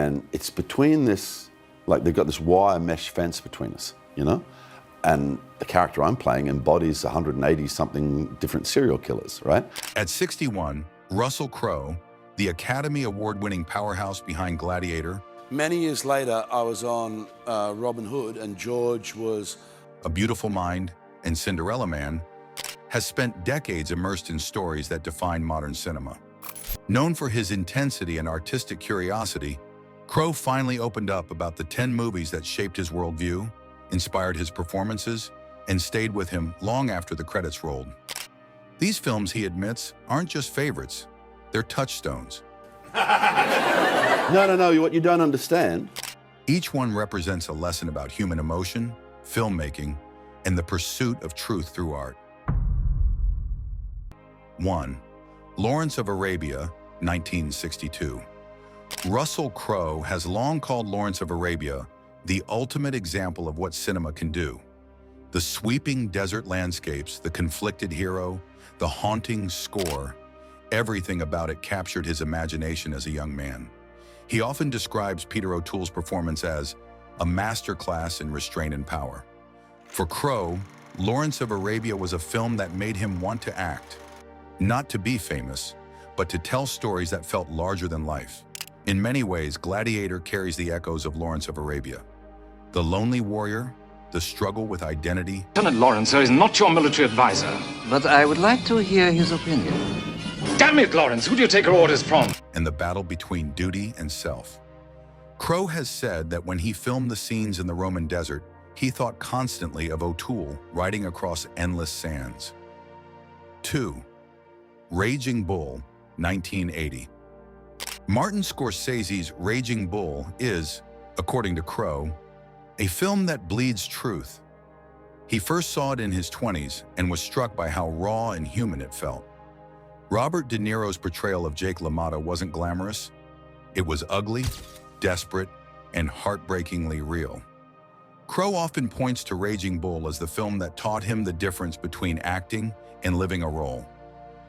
And it's between this, like they've got this wire mesh fence between us, you know? And the character I'm playing embodies 180-something different serial killers, right? At 61, Russell Crowe, the Academy Award-winning powerhouse behind Gladiator. Many years later, I was on Robin Hood, and George was A Beautiful Mind and Cinderella Man, has spent decades immersed in stories that define modern cinema. Known for his intensity and artistic curiosity, Crowe finally opened up about the 10 movies that shaped his worldview, inspired his performances, and stayed with him long after the credits rolled. These films, he admits, aren't just favorites, they're touchstones. No, what you don't understand. Each one represents a lesson about human emotion, filmmaking, and the pursuit of truth through art. 1. Lawrence of Arabia, 1962. Russell Crowe has long called Lawrence of Arabia the ultimate example of what cinema can do. The sweeping desert landscapes, the conflicted hero, the haunting score, everything about it captured his imagination as a young man. He often describes Peter O'Toole's performance as a masterclass in restraint and power. For Crowe, Lawrence of Arabia was a film that made him want to act, not to be famous, but to tell stories that felt larger than life. In many ways, Gladiator carries the echoes of Lawrence of Arabia. The lonely warrior, the struggle with identity. Lieutenant Lawrence, sir, is not your military advisor. But I would like to hear his opinion. Damn it, Lawrence, who do you take your orders from? And the battle between duty and self. Crowe has said that when he filmed the scenes in the Roman desert, he thought constantly of O'Toole riding across endless sands. 2. Raging Bull, 1980. Martin Scorsese's Raging Bull is, according to Crowe, a film that bleeds truth. He first saw it in his 20s and was struck by how raw and human it felt. Robert De Niro's portrayal of Jake LaMotta wasn't glamorous. It was ugly, desperate, and heartbreakingly real. Crowe often points to Raging Bull as the film that taught him the difference between acting and living a role.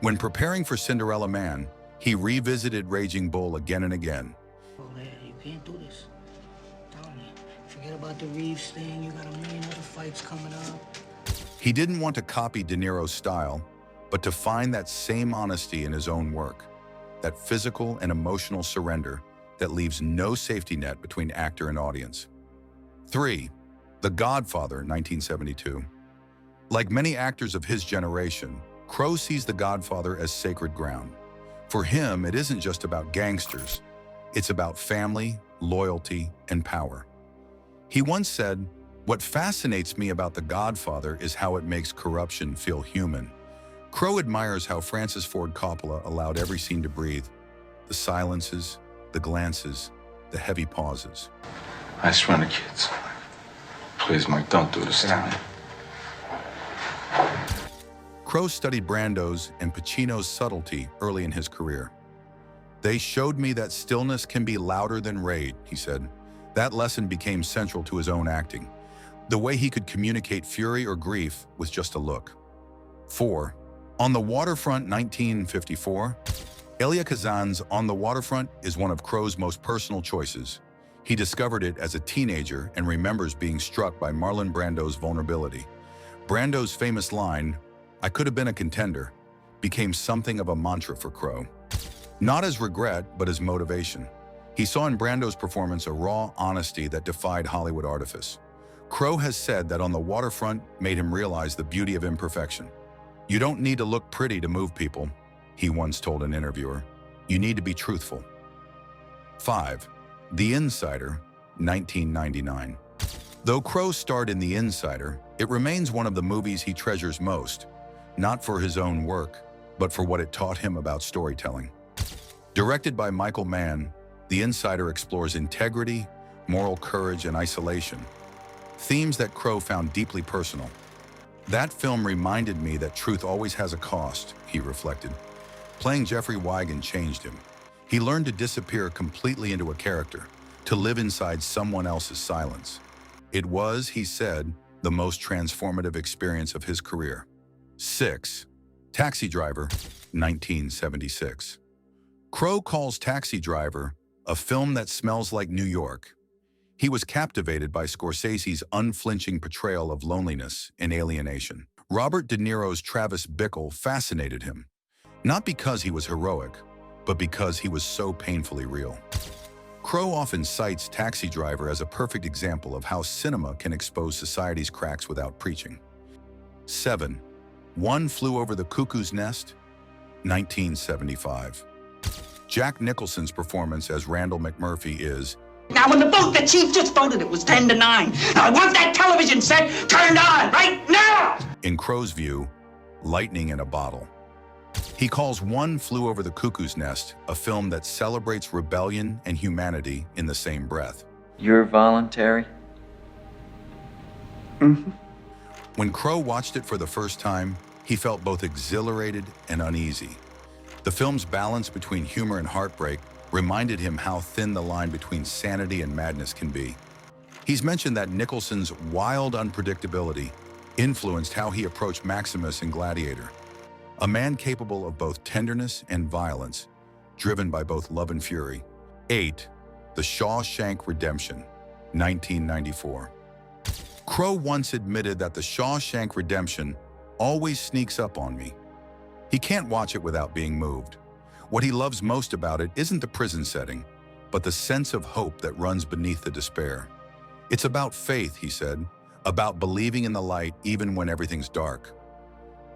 When preparing for Cinderella Man, he revisited Raging Bull again and again. Oh, man, you can't do this. Telling you, forget about the Reeves thing. You got a million other fights coming up. He didn't want to copy De Niro's style, but to find that same honesty in his own work, that physical and emotional surrender that leaves no safety net between actor and audience. 3. The Godfather, 1972. Like many actors of his generation, Crowe sees The Godfather as sacred ground. For him, it isn't just about gangsters. It's about family, loyalty, and power. He once said, "What fascinates me about The Godfather is how it makes corruption feel human." Crowe admires how Francis Ford Coppola allowed every scene to breathe. The silences, the glances, the heavy pauses. I swear to kids. Please, Mike, don't do this to me. Crowe studied Brando's and Pacino's subtlety early in his career. "They showed me that stillness can be louder than rage," he said. That lesson became central to his own acting, the way he could communicate fury or grief with just a look. 4. On the Waterfront, 1954. Elia Kazan's On the Waterfront is one of Crowe's most personal choices. He discovered it as a teenager and remembers being struck by Marlon Brando's vulnerability. Brando's famous line, "I could have been a contender," became something of a mantra for Crowe. Not as regret, but as motivation. He saw in Brando's performance a raw honesty that defied Hollywood artifice. Crowe has said that On the Waterfront made him realize the beauty of imperfection. "You don't need to look pretty to move people," he once told an interviewer. "You need to be truthful." 5. The Insider, 1999. Though Crowe starred in The Insider, it remains one of the movies he treasures most, not for his own work, but for what it taught him about storytelling. Directed by Michael Mann, The Insider explores integrity, moral courage, and isolation, themes that Crowe found deeply personal. "That film reminded me that truth always has a cost," he reflected. Playing Jeffrey Wigan changed him. He learned to disappear completely into a character, to live inside someone else's silence. It was, he said, the most transformative experience of his career. 6. Taxi Driver, 1976. Crowe calls Taxi Driver a film that smells like New York. He was captivated by Scorsese's unflinching portrayal of loneliness and alienation. Robert De Niro's Travis Bickle fascinated him, not because he was heroic, but because he was so painfully real. Crowe often cites Taxi Driver as a perfect example of how cinema can expose society's cracks without preaching. 7. One Flew Over the Cuckoo's Nest, 1975. Jack Nicholson's performance as Randall McMurphy is, "Now, when the vote the chief just voted, it was 10-9. I want that television set turned on right now!" in Crowe's view, lightning in a bottle. He calls One Flew Over the Cuckoo's Nest a film that celebrates rebellion and humanity in the same breath. You're voluntary? When Crowe watched it for the first time, he felt both exhilarated and uneasy. The film's balance between humor and heartbreak reminded him how thin the line between sanity and madness can be. He's mentioned that Nicholson's wild unpredictability influenced how he approached Maximus in Gladiator, a man capable of both tenderness and violence, driven by both love and fury. 8. The Shawshank Redemption, 1994. Crowe once admitted that The Shawshank Redemption always sneaks up on me. He can't watch it without being moved. What he loves most about it isn't the prison setting, but the sense of hope that runs beneath the despair. It's about faith, he said, about believing in the light even when everything's dark.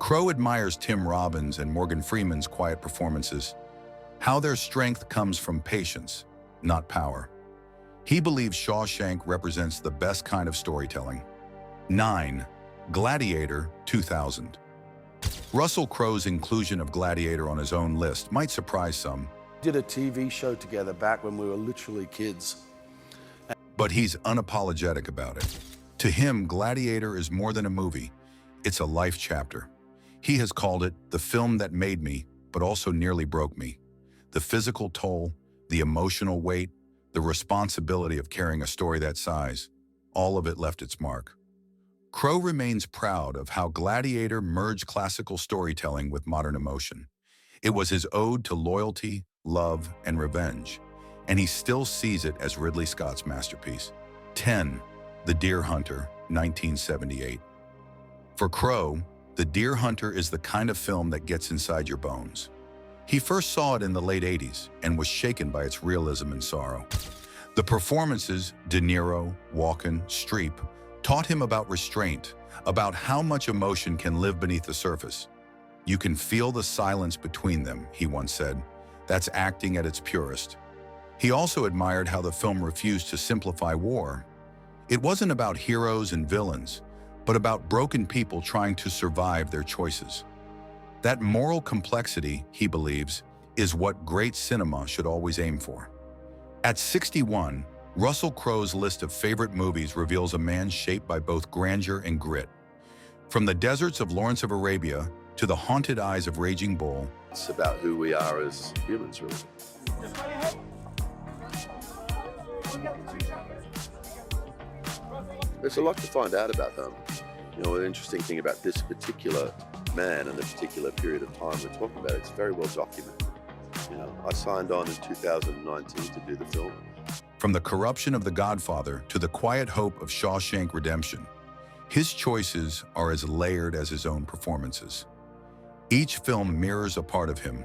Crowe admires Tim Robbins and Morgan Freeman's quiet performances, how their strength comes from patience, not power. He believes Shawshank represents the best kind of storytelling. 9. Gladiator, 2000. Russell Crowe's inclusion of Gladiator on his own list might surprise some. Did a TV show together back when we were literally kids. But he's unapologetic about it. To him, Gladiator is more than a movie. It's a life chapter. He has called it the film that made me, but also nearly broke me. The physical toll, the emotional weight, the responsibility of carrying a story that size, all of it left its mark. Crowe remains proud of how Gladiator merged classical storytelling with modern emotion. It was his ode to loyalty, love, and revenge, and he still sees it as Ridley Scott's masterpiece. 10. The Deer Hunter, 1978. For Crowe, The Deer Hunter is the kind of film that gets inside your bones. He first saw it in the late 80s and was shaken by its realism and sorrow. The performances, De Niro, Walken, Streep, taught him about restraint, about how much emotion can live beneath the surface. "You can feel the silence between them," he once said. "That's acting at its purest." He also admired how the film refused to simplify war. It wasn't about heroes and villains, but about broken people trying to survive their choices. That moral complexity, he believes, is what great cinema should always aim for. At 61, Russell Crowe's list of favorite movies reveals a man shaped by both grandeur and grit. From the deserts of Lawrence of Arabia to the haunted eyes of Raging Bull, It's about who we are as humans, really. There's a lot to find out about them. You know, an interesting thing about this particular man and the particular period of time we're talking about, it's very well documented. You know, I signed on in 2019 to do the film. from the corruption of The Godfather to the quiet hope of Shawshank Redemption, his choices are as layered as his own performances. Each film mirrors a part of him: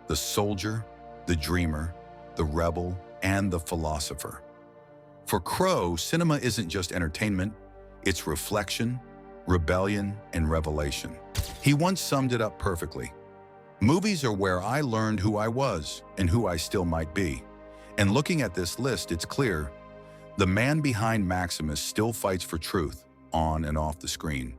the soldier, the dreamer, the rebel, and the philosopher. For Crowe, cinema isn't just entertainment, it's reflection, rebellion, and revelation. He once summed it up perfectly: "Movies are where I learned who I was and who I still might be." And looking at this list, it's clear the man behind Maximus still fights for truth on and off the screen.